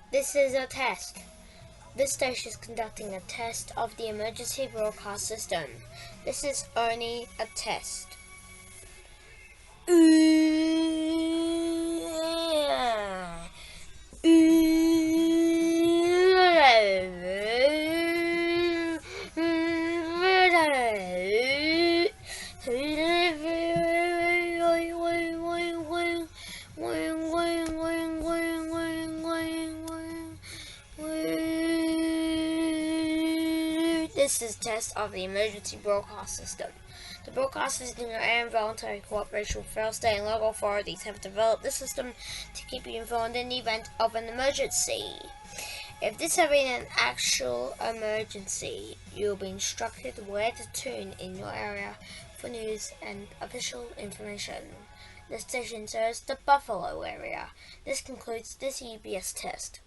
This is a test. This station is conducting a test of the emergency broadcast system. This is only a test. This is a test of the emergency broadcast system. The broadcast system and voluntary cooperation with federal, state, and local authorities have developed this system to keep you informed in the event of an emergency. If this has been an actual emergency, you will be instructed where to tune in your area for news and official information. The station serves the Buffalo area. This concludes this EBS test.